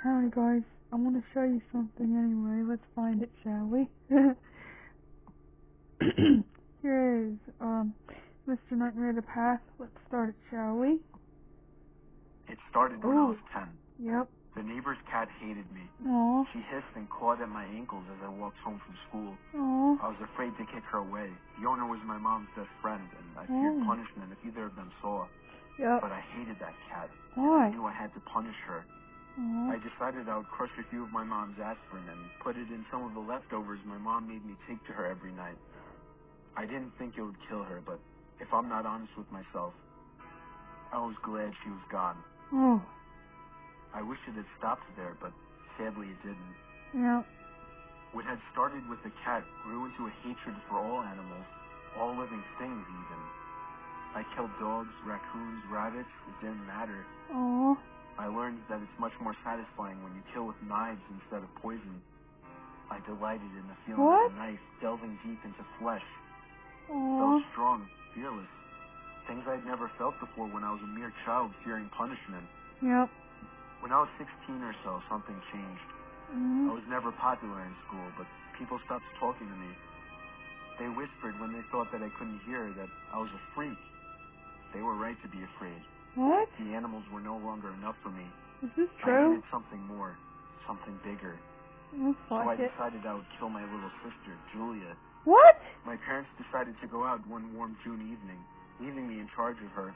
Howdy guys, I want to show you something anyway. Let's find it, shall we? Here is, Mr. Nightmare the Path. Let's start it, shall we? It started when I was 10. Yep. The neighbor's cat hated me. Aw. She hissed and clawed at my ankles as I walked home from school. Aw. I was afraid to kick her away. The owner was my mom's best friend, and I feared punishment if either of them saw. Yep. But I hated that cat. Why? I knew I had to punish her. Aw. I decided I would crush a few of my mom's aspirin and put it in some of the leftovers my mom made me take to her every night. I didn't think it would kill her, but if I'm not honest with myself, I was glad she was gone. Oh. I wish it had stopped there, but sadly it didn't. Yep. What had started with the cat grew into a hatred for all animals, all living things even. I killed dogs, raccoons, rabbits, it didn't matter. Aw. I learned that it's much more satisfying when you kill with knives instead of poison. I delighted in the feeling of a knife delving deep into flesh. Aw. So strong, fearless. Things I'd never felt before when I was a mere child fearing punishment. Yep. When I was 16 or so, something changed. I was never popular in school, but people stopped talking to me. They whispered when they thought that I couldn't hear that I was a freak. They were right to be afraid. What? The animals were no longer enough for me. Is this I true? needed something more, something bigger. Looks So I like it. decided I would kill my little sister, Julia. What? My parents decided to go out one warm June evening, leaving me in charge of her.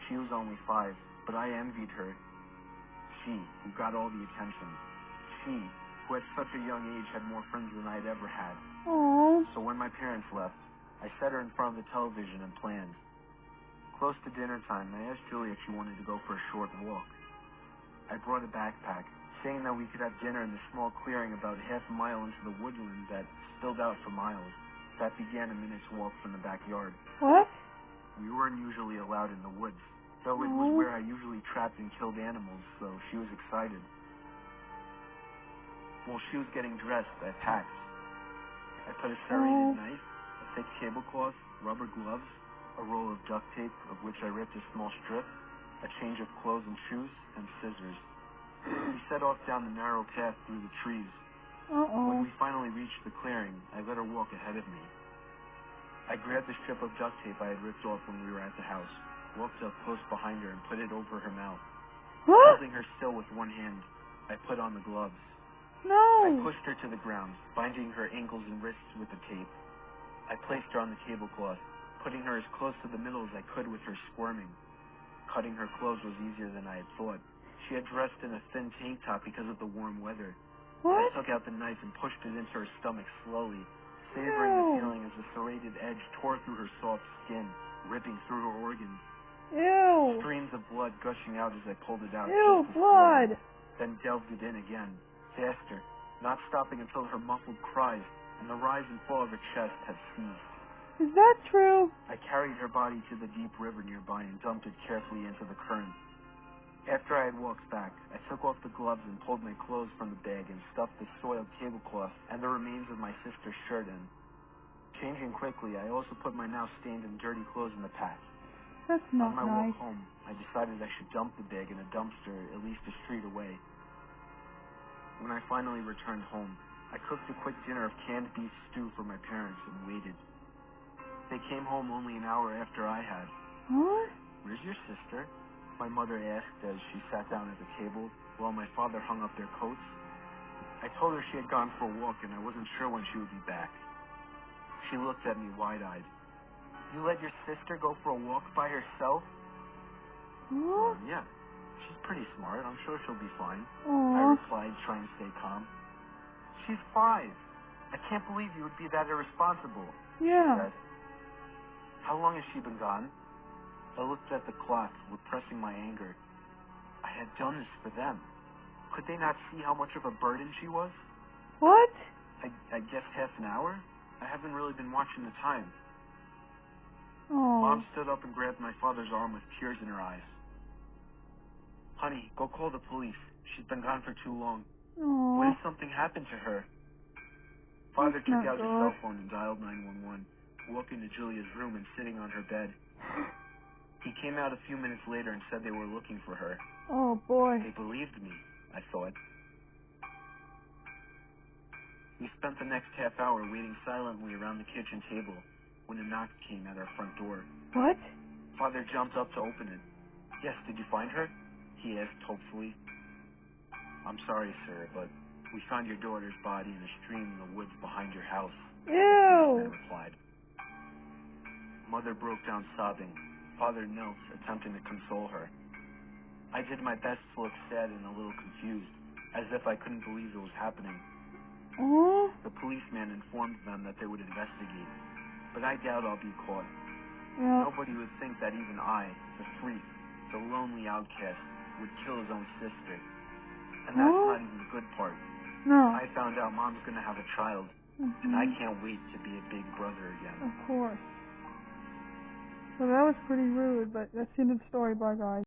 She was only 5, but I envied her. She, who got all the attention. She, who at such a young age had more friends than I had ever had. Aw. So when my parents left, I set her in front of the television and planned. Close to dinner time, I asked Julia if she wanted to go for a short walk. I brought a backpack, saying that we could have dinner in the small clearing about half a mile into the woodland that spilled out for miles. That began a minute's walk from the backyard. What? We weren't usually allowed in the woods, though it was where I usually trapped and killed animals, so she was excited. While she was getting dressed, I packed. I put a serrated knife, a thick tablecloth, rubber gloves, a roll of duct tape, of which I ripped a small strip, a change of clothes and shoes, and scissors. We set off down the narrow path through the trees. When we finally reached the clearing, I let her walk ahead of me. I grabbed the strip of duct tape I had ripped off when we were at the house, walked up close behind her and put it over her mouth. What? Holding her still with one hand, I put on the gloves. No. I pushed her to the ground, binding her ankles and wrists with the tape. I placed her on the tablecloth, putting her as close to the middle as I could with her squirming. Cutting her clothes was easier than I had thought. She had dressed in a thin tank top because of the warm weather. What? I took out the knife and pushed it into her stomach slowly, savoring the feeling as the serrated edge tore through her soft skin, ripping through her organs. Ew. Streams of blood gushing out as I pulled it out. Ew, just blood. then delved it in again, faster, not stopping until her muffled cries and the rise and fall of her chest had ceased. Is that true? I carried her body to the deep river nearby and dumped it carefully into the current. After I had walked back, I took off the gloves and pulled my clothes from the bag and stuffed the soiled tablecloth and the remains of my sister's shirt in. Changing quickly, I also put my now stained and dirty clothes in the pack. That's not On my nice. walk home, I decided I should dump the bag in a dumpster at least a street away. When I finally returned home, I cooked a quick dinner of canned beef stew for my parents and waited. They came home only an hour after I had. What? "Where's your sister?" my mother asked as she sat down at the table while my father hung up their coats. I told her she had gone for a walk and I wasn't sure when she would be back. She looked at me wide-eyed. "You let your sister go for a walk by herself?" What? "Yeah, she's pretty smart. I'm sure she'll be fine," I Aw. replied, trying to stay calm. "She's 5. I can't believe you would be that irresponsible," she Yeah. said. "How long has she been gone?" I looked at the clock, repressing my anger. I had done this for them. Could they not see how much of a burden she was? What? I guess half an hour? I haven't really been watching the time. Oh. Mom stood up and grabbed my father's arm with tears in her eyes. "Honey, go call the police. She's been gone for too long. What Aw. if something happened to her?" Father That's took not out his good. cell phone and dialed 911, walking to Julia's room and sitting on her bed. He came out a few minutes later and said they were looking for her. Oh boy. They believed me. I thought. We spent the next half hour waiting silently around the kitchen table when a knock came at our front door. What? Father jumped up to open it. Yes, did you find her? He asked hopefully. I'm sorry, sir, but we found your daughter's body in a stream in the woods behind your house. The policeman Ew! replied. Mother broke down sobbing. Father knelt, attempting to console her. I did my best to look sad and a little confused, as if I couldn't believe it was happening. Oh? The policeman informed them that they would investigate, but I doubt I'll be caught. Yeah. Nobody would think that even I, the freak, the lonely outcast, would kill his own sister. And that's Huh? not even the good part. No. I found out Mom's gonna have a child, and I can't wait to be a big brother again. Of course. So that was pretty rude, but that's the end of the story. Bye, guys.